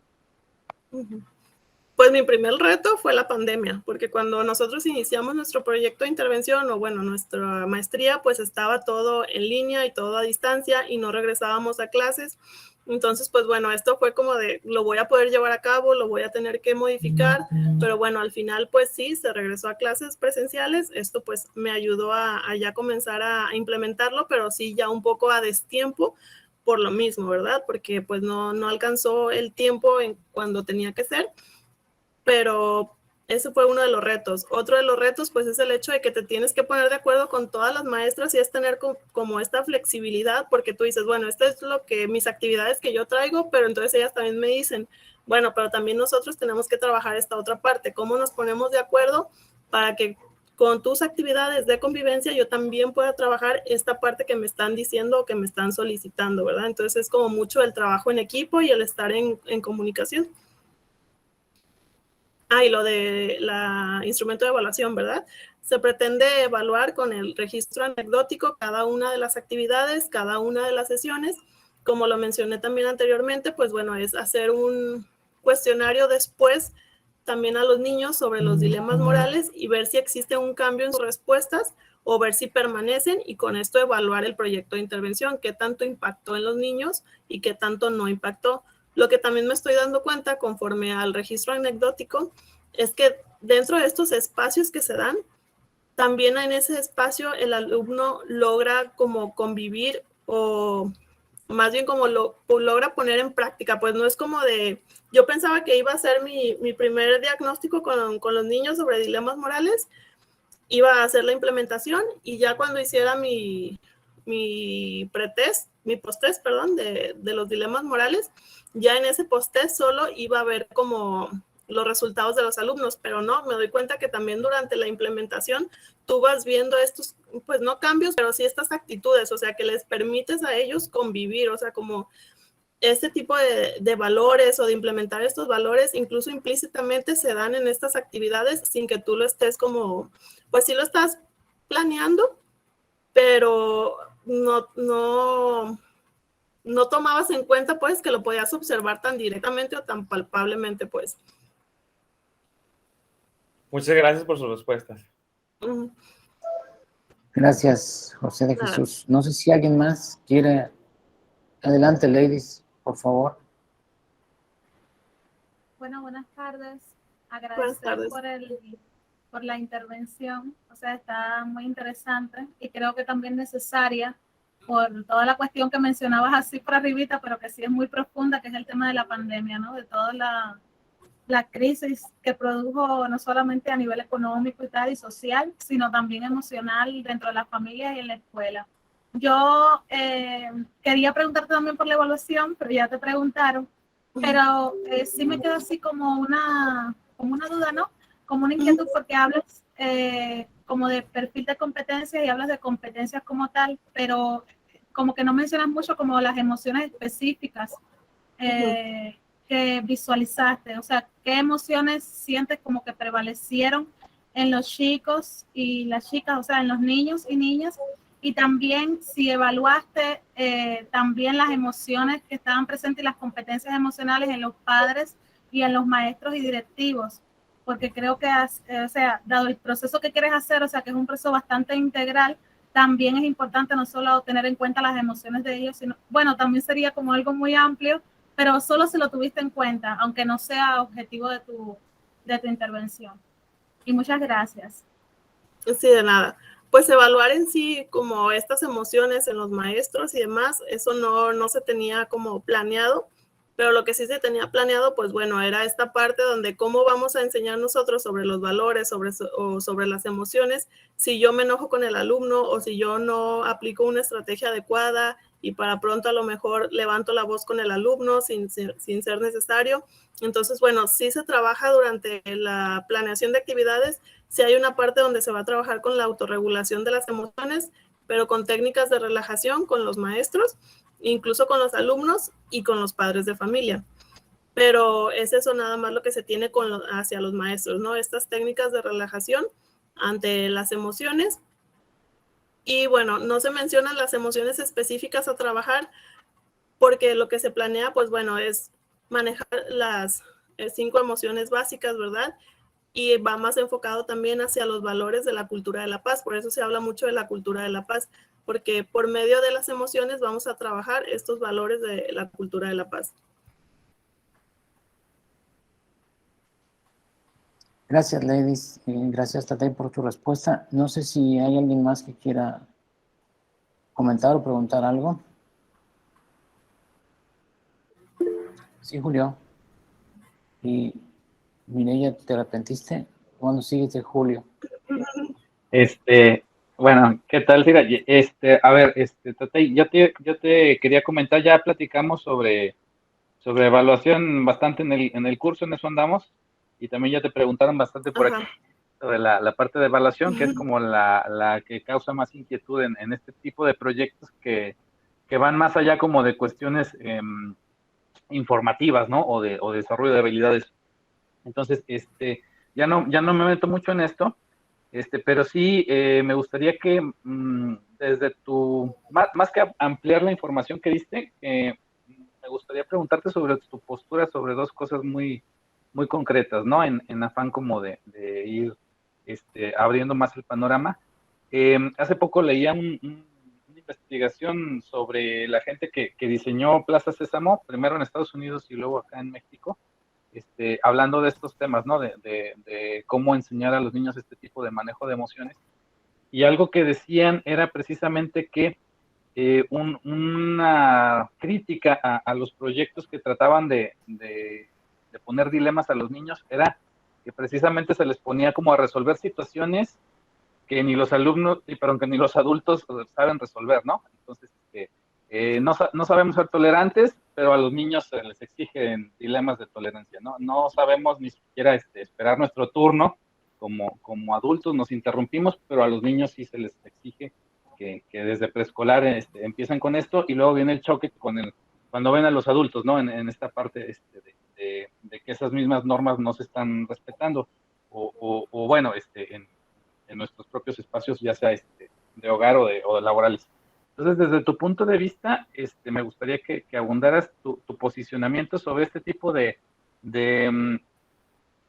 Pues mi primer reto fue la pandemia, porque cuando nosotros iniciamos nuestro proyecto de intervención, o bueno, nuestra maestría, pues estaba todo en línea y todo a distancia y no regresábamos a clases. Entonces, pues bueno, esto fue como de, lo voy a poder llevar a cabo, lo voy a tener que modificar, pero bueno, al final pues sí, se regresó a clases presenciales. Esto pues me ayudó a ya comenzar a implementarlo, pero sí ya un poco a destiempo por lo mismo, ¿verdad? Porque pues no alcanzó el tiempo en cuando tenía que ser. Pero ese fue uno de los retos. Otro de los retos, pues, es el hecho de que te tienes que poner de acuerdo con todas las maestras y es tener como esta flexibilidad, porque tú dices, bueno, esto es lo que mis actividades que yo traigo, pero entonces ellas también me dicen, bueno, pero también nosotros tenemos que trabajar esta otra parte. ¿Cómo nos ponemos de acuerdo para que con tus actividades de convivencia yo también pueda trabajar esta parte que me están diciendo o que me están solicitando, ¿verdad? Entonces es como mucho el trabajo en equipo y el estar en comunicación. Y lo de la instrumento de evaluación, ¿verdad? Se pretende evaluar con el registro anecdótico cada una de las actividades, cada una de las sesiones. Como lo mencioné también anteriormente, pues bueno, es hacer un cuestionario después también a los niños sobre los dilemas morales y ver si existe un cambio en sus respuestas o ver si permanecen y con esto evaluar el proyecto de intervención, qué tanto impactó en los niños y qué tanto no impactó. Lo que también me estoy dando cuenta conforme al registro anecdótico es que dentro de estos espacios que se dan, también en ese espacio el alumno logra como convivir o más bien como logra poner en práctica, pues no es como de, yo pensaba que iba a ser mi primer diagnóstico con los niños sobre dilemas morales, iba a hacer la implementación y ya cuando hiciera mi post-test, perdón, de los dilemas morales, ya en ese post-test solo iba a ver como los resultados de los alumnos, pero no, me doy cuenta que también durante la implementación tú vas viendo estos, pues no cambios, pero sí estas actitudes, o sea, que les permites a ellos convivir, o sea, como este tipo de valores o de implementar estos valores, incluso implícitamente se dan en estas actividades sin que tú lo estés como, pues sí lo estás planeando, pero no tomabas en cuenta pues que lo podías observar tan directamente o tan palpablemente pues. Muchas gracias por sus respuestas. Gracias, José de Jesús. No sé si alguien más quiere. Adelante, ladies, por favor. Bueno, buenas tardes. Agradecer por la intervención. O sea, está muy interesante y creo que también necesaria por toda la cuestión que mencionabas así por arribita, pero que sí es muy profunda, que es el tema de la pandemia, ¿no? De toda la crisis que produjo no solamente a nivel económico y tal y social, sino también emocional dentro de las familias y en la escuela. Yo quería preguntarte también por la evaluación, pero ya te preguntaron, pero sí me quedó así como una duda, ¿no? Como una inquietud porque hablas como de perfil de competencias y hablas de competencias como tal, pero como que no mencionas mucho como las emociones específicas que visualizaste, o sea, ¿qué emociones sientes como que prevalecieron en los chicos y las chicas, o sea, en los niños y niñas? Y también si evaluaste también las emociones que estaban presentes y las competencias emocionales en los padres y en los maestros y directivos, porque creo que, o sea, dado el proceso que quieres hacer, o sea, que es un proceso bastante integral, también es importante no solo tener en cuenta las emociones de ellos, sino, bueno, también sería como algo muy amplio, pero solo si lo tuviste en cuenta, aunque no sea objetivo de tu intervención. Y muchas gracias. Sí, de nada. Pues evaluar en sí como estas emociones en los maestros y demás, eso no se tenía como planeado, pero lo que sí se tenía planeado, pues bueno, era esta parte donde cómo vamos a enseñar nosotros sobre los valores, sobre las emociones, si yo me enojo con el alumno o si yo no aplico una estrategia adecuada y para pronto a lo mejor levanto la voz con el alumno sin ser necesario. Entonces, bueno, sí se trabaja durante la planeación de actividades, sí hay una parte donde se va a trabajar con la autorregulación de las emociones, pero con técnicas de relajación con los maestros, incluso con los alumnos y con los padres de familia. Pero es eso nada más lo que se tiene hacia los maestros, ¿no? Estas técnicas de relajación ante las emociones. Y bueno, no se mencionan las emociones específicas a trabajar porque lo que se planea, pues bueno, es manejar las 5 emociones básicas, ¿verdad? Y va más enfocado también hacia los valores de la cultura de la paz. Por eso se habla mucho de la cultura de la paz, porque por medio de las emociones vamos a trabajar estos valores de la cultura de la paz. Gracias, Ladies. Gracias, Tatay, por tu respuesta. No sé si hay alguien más que quiera comentar o preguntar algo. Sí, Julio. Y Mireya, ¿te arrepentiste? ¿Cuándo sigues de Julio? Bueno, ¿qué tal? Mira, a ver, Tatay, yo te quería comentar, ya platicamos sobre evaluación bastante en el curso, en eso andamos, y también ya te preguntaron bastante por aquí sobre la parte de evaluación, que es como la que causa más inquietud en este tipo de proyectos que van más allá como de cuestiones informativas, ¿no? O de desarrollo de habilidades. Entonces, ya no me meto mucho en esto, pero sí me gustaría que desde más que ampliar la información que diste, me gustaría preguntarte sobre tu postura sobre dos cosas muy, muy concretas, ¿no? En afán como de ir abriendo más el panorama. Hace poco leía una investigación sobre la gente que diseñó Plaza Sésamo, primero en Estados Unidos y luego acá en México, hablando de estos temas, ¿no? De cómo enseñar a los niños este tipo de manejo de emociones. Y algo que decían era precisamente que una crítica a los proyectos que trataban de poner dilemas a los niños era que precisamente se les ponía como a resolver situaciones que ni los alumnos, perdón, que ni los adultos saben resolver, ¿no? Entonces, no sabemos ser tolerantes, pero a los niños se les exigen dilemas de tolerancia, ¿no? No sabemos ni siquiera esperar nuestro turno, como adultos nos interrumpimos, pero a los niños sí se les exige que desde preescolar empiezan con esto, y luego viene el choque cuando ven a los adultos, ¿no? En esta parte de que esas mismas normas no se están respetando, o bueno, en nuestros propios espacios, ya sea de hogar o de laborales. Entonces, desde tu punto de vista, me gustaría que abundaras tu posicionamiento sobre este tipo de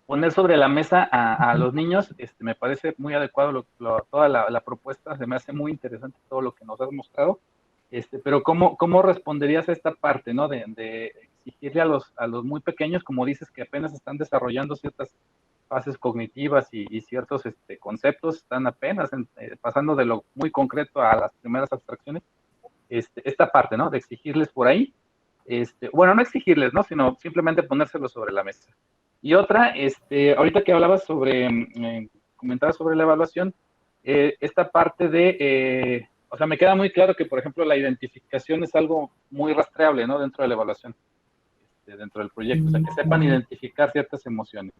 poner sobre la mesa a los niños. Me parece muy adecuado toda la propuesta, se me hace muy interesante todo lo que nos has mostrado, pero ¿cómo responderías a esta parte, ¿no? De exigirle a los muy pequeños, como dices, que apenas están desarrollando ciertas fases cognitivas y ciertos conceptos, están apenas pasando de lo muy concreto a las primeras abstracciones, esta parte, ¿no? De exigirles por ahí, bueno, no exigirles, ¿no? Sino simplemente ponérselos sobre la mesa. Y otra, ahorita que hablabas comentabas sobre la evaluación, esta parte o sea, me queda muy claro que, por ejemplo, la identificación es algo muy rastreable, ¿no? Dentro de la evaluación, dentro del proyecto, o sea, que sepan identificar ciertas emociones.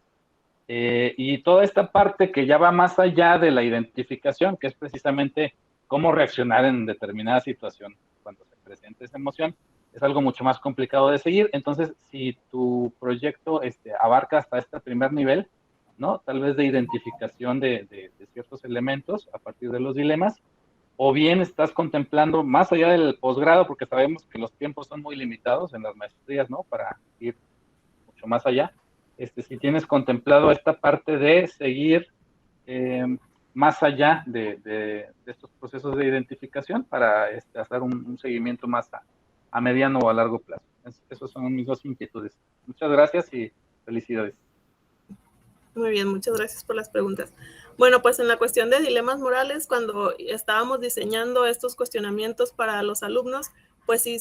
Y toda esta parte que ya va más allá de la identificación, que es precisamente cómo reaccionar en determinada situación cuando se presenta esa emoción, es algo mucho más complicado de seguir. Entonces, si tu proyecto abarca hasta este primer nivel, ¿no? Tal vez de identificación de ciertos elementos a partir de los dilemas, o bien estás contemplando más allá del posgrado, porque sabemos que los tiempos son muy limitados en las maestrías, ¿no? Para ir mucho más allá. Si tienes contemplado esta parte de seguir más allá de estos procesos de identificación para hacer un seguimiento más a mediano o a largo plazo. Esas son mis dos inquietudes. Muchas gracias y felicidades. Muy bien, muchas gracias por las preguntas. Bueno, pues en la cuestión de dilemas morales, cuando estábamos diseñando estos cuestionamientos para los alumnos, pues sí,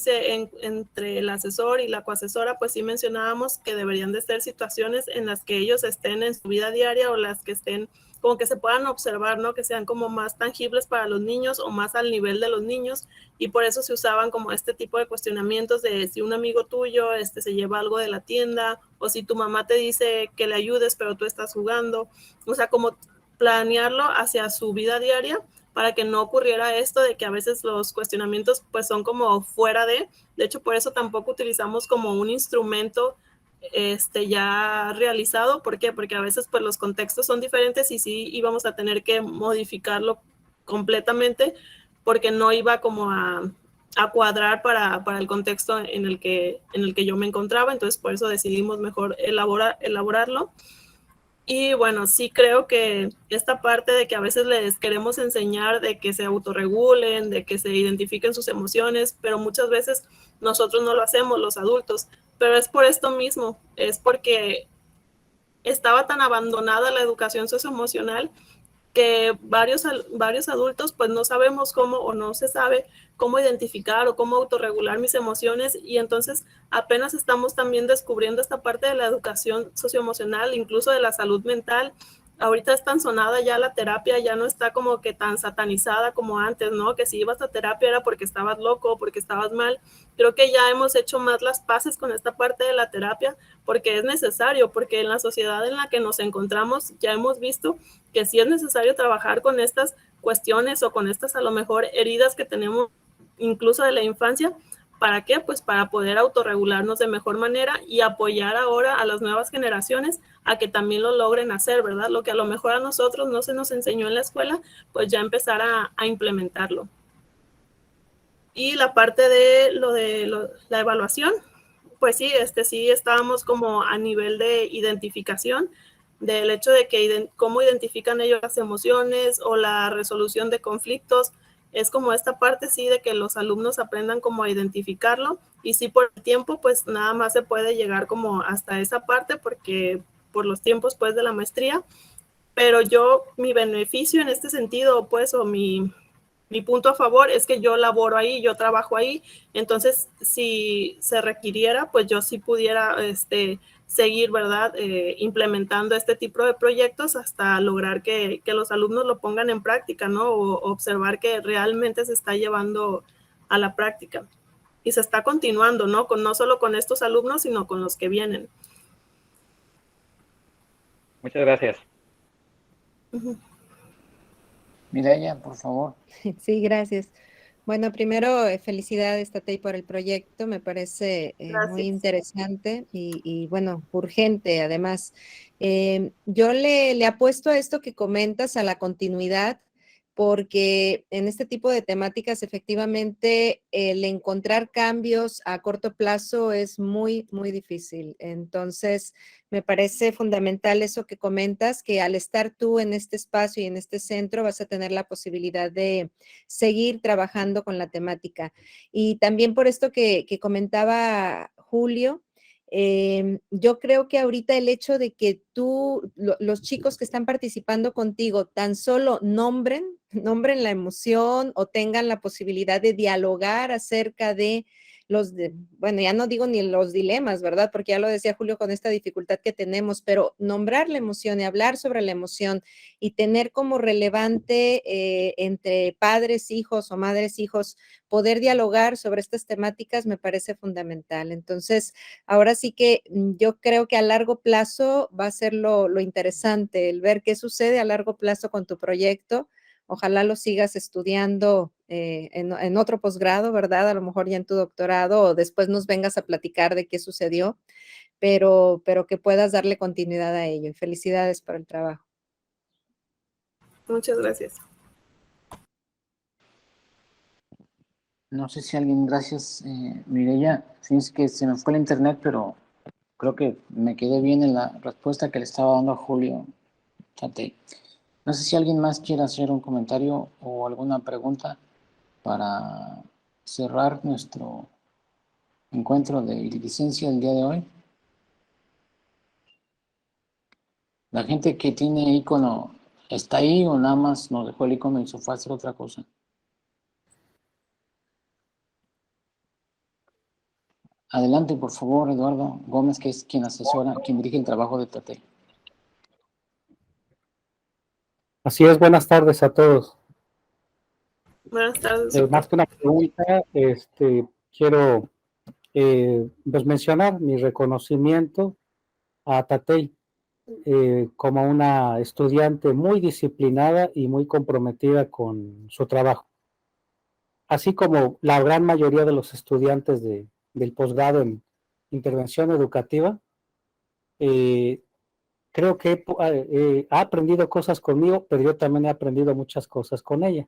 entre el asesor y la coasesora, pues sí mencionábamos que deberían de ser situaciones en las que ellos estén en su vida diaria o las que estén como que se puedan observar, ¿no? Que sean como más tangibles para los niños o más al nivel de los niños, y por eso se usaban como este tipo de cuestionamientos de si un amigo tuyo se lleva algo de la tienda, o si tu mamá te dice que le ayudes pero tú estás jugando, o sea, como planearlo hacia su vida diaria para que no ocurriera esto de que a veces los cuestionamientos pues son como fuera de hecho por eso tampoco utilizamos como un instrumento ya realizado. ¿Por qué? Porque a veces pues los contextos son diferentes y sí íbamos a tener que modificarlo completamente porque no iba como a cuadrar para el contexto en el que yo me encontraba. Entonces por eso decidimos mejor elaborarlo. Y bueno, sí creo que esta parte de que a veces les queremos enseñar de que se autorregulen, de que se identifiquen sus emociones, pero muchas veces nosotros no lo hacemos, los adultos. Pero es por esto mismo, es porque estaba tan abandonada la educación socioemocional que varios adultos pues no sabemos cómo o no se sabe cómo identificar o cómo autorregular mis emociones, y entonces apenas estamos también descubriendo esta parte de la educación socioemocional, incluso de la salud mental. Ahorita es tan sonada ya la terapia, ya no está como que tan satanizada como antes, ¿no? Que si ibas a terapia era porque estabas loco, porque estabas mal. Creo que ya hemos hecho más las paces con esta parte de la terapia porque es necesario, porque en la sociedad en la que nos encontramos ya hemos visto que sí es necesario trabajar con estas cuestiones o con estas a lo mejor heridas que tenemos incluso de la infancia. ¿Para qué? Pues para poder autorregularnos de mejor manera y apoyar ahora a las nuevas generaciones a que también lo logren hacer, ¿verdad? Lo que a lo mejor a nosotros no se nos enseñó en la escuela, pues ya empezar a implementarlo. Y la parte de la evaluación, pues sí, sí estábamos como a nivel de identificación, del hecho de que cómo identifican ellos las emociones o la resolución de conflictos. Es como esta parte, sí, de que los alumnos aprendan como a identificarlo, y sí, por el tiempo, pues nada más se puede llegar como hasta esa parte, porque por los tiempos, pues, de la maestría. Pero mi beneficio en este sentido, pues, o mi punto a favor es que yo laboro ahí, yo trabajo ahí. Entonces, si se requiriera, pues yo sí pudiera seguir, ¿verdad? Implementando este tipo de proyectos hasta lograr que los alumnos lo pongan en práctica, ¿no? O observar que realmente se está llevando a la práctica. Y se está continuando, ¿no? No solo con estos alumnos, sino con los que vienen. Muchas gracias. Mireya, por favor. Sí, gracias. Bueno, primero, felicidades, Tatey, por el proyecto. Me parece muy interesante y, bueno, urgente además. Yo le apuesto a esto que comentas, a la continuidad, porque en este tipo de temáticas, efectivamente, el encontrar cambios a corto plazo es muy, muy difícil. Entonces, me parece fundamental eso que comentas, que al estar tú en este espacio y en este centro vas a tener la posibilidad de seguir trabajando con la temática. Y también por esto que comentaba Julio, yo creo que ahorita el hecho de que los chicos que están participando contigo tan solo nombren la emoción o tengan la posibilidad de dialogar acerca de bueno, ya no digo ni los dilemas, ¿verdad? Porque ya lo decía Julio con esta dificultad que tenemos, pero nombrar la emoción y hablar sobre la emoción y tener como relevante entre padres, hijos o madres, hijos, poder dialogar sobre estas temáticas me parece fundamental. Entonces, ahora sí que yo creo que a largo plazo va a ser lo interesante, el ver qué sucede a largo plazo con tu proyecto. Ojalá lo sigas estudiando en otro posgrado, ¿verdad? A lo mejor ya en tu doctorado o después nos vengas a platicar de qué sucedió, pero que puedas darle continuidad a ello. Felicidades por el trabajo. Muchas gracias. No sé si alguien, gracias, Mireya. Fíjense que se me fue el internet, pero creo que me quedé bien en la respuesta que le estaba dando a Julio Tatey. No sé si alguien más quiere hacer un comentario o alguna pregunta para cerrar nuestro encuentro de licencia el día de hoy. La gente que tiene icono, ¿está ahí o nada más nos dejó el icono y se fue a hacer otra cosa? Adelante, por favor, Eduardo Gómez, que es quien asesora, quien dirige el trabajo de Tatey. Así es, buenas tardes a todos. Buenas tardes. Más que una pregunta, quiero pues mencionar mi reconocimiento a Tatey como una estudiante muy disciplinada y muy comprometida con su trabajo. Así como la gran mayoría de los estudiantes del posgrado en intervención educativa, creo que ha aprendido cosas conmigo, pero yo también he aprendido muchas cosas con ella.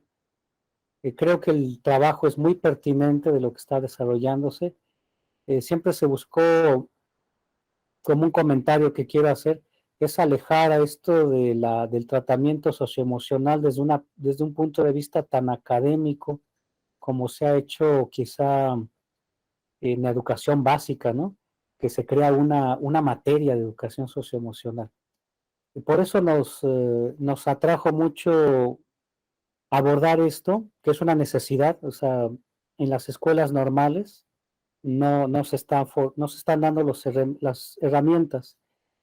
Creo que el trabajo es muy pertinente de lo que está desarrollándose. Siempre se buscó, como un comentario que quiero hacer, es alejar a esto del tratamiento socioemocional desde un punto de vista tan académico como se ha hecho quizá en la educación básica, ¿no? Que se crea una materia de educación socioemocional. Y por eso nos atrajo mucho abordar esto, que es una necesidad, o sea, en las escuelas normales no se están dando las herramientas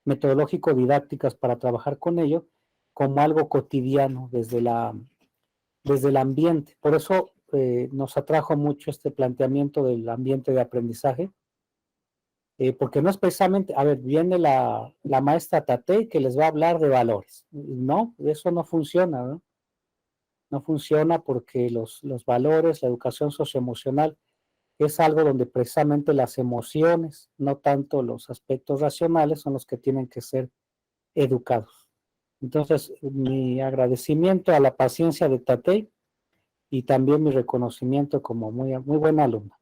metodológico-didácticas para trabajar con ello como algo cotidiano desde el ambiente. Por eso nos atrajo mucho este planteamiento del ambiente de aprendizaje, porque no es precisamente, a ver, viene la maestra Tatey que les va a hablar de valores. No, eso no funciona, ¿no? No funciona porque los valores, la educación socioemocional, es algo donde precisamente las emociones, no tanto los aspectos racionales, son los que tienen que ser educados. Entonces, mi agradecimiento a la paciencia de Tatey y también mi reconocimiento como muy, muy buena alumna.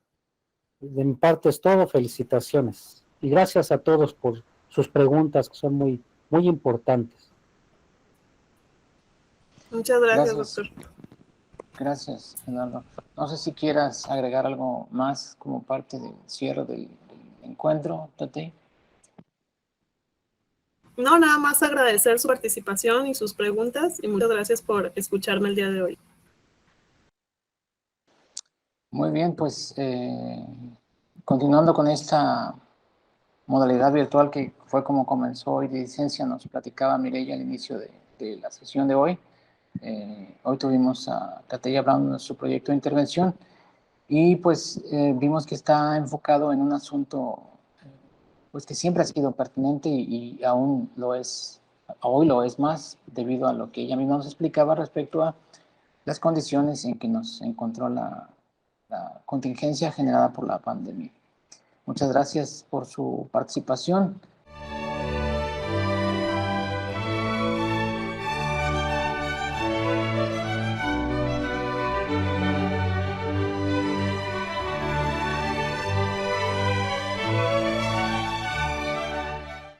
De mi parte es todo, felicitaciones. Y gracias a todos por sus preguntas que son muy, muy importantes. Muchas gracias, doctor. Gracias, Eduardo. No sé si quieras agregar algo más como parte del cierre del encuentro, Tatey. No, nada más agradecer su participación y sus preguntas y muchas gracias por escucharme el día de hoy. Muy bien, pues continuando con esta modalidad virtual que fue como comenzó hoy de licencia, nos platicaba Mireya al inicio de la sesión de hoy. Hoy tuvimos a Tatey hablando de su proyecto de intervención y pues vimos que está enfocado en un asunto pues que siempre ha sido pertinente y aún lo es, hoy lo es más debido a lo que ella misma nos explicaba respecto a las condiciones en que nos encontró la contingencia generada por la pandemia. Muchas gracias por su participación.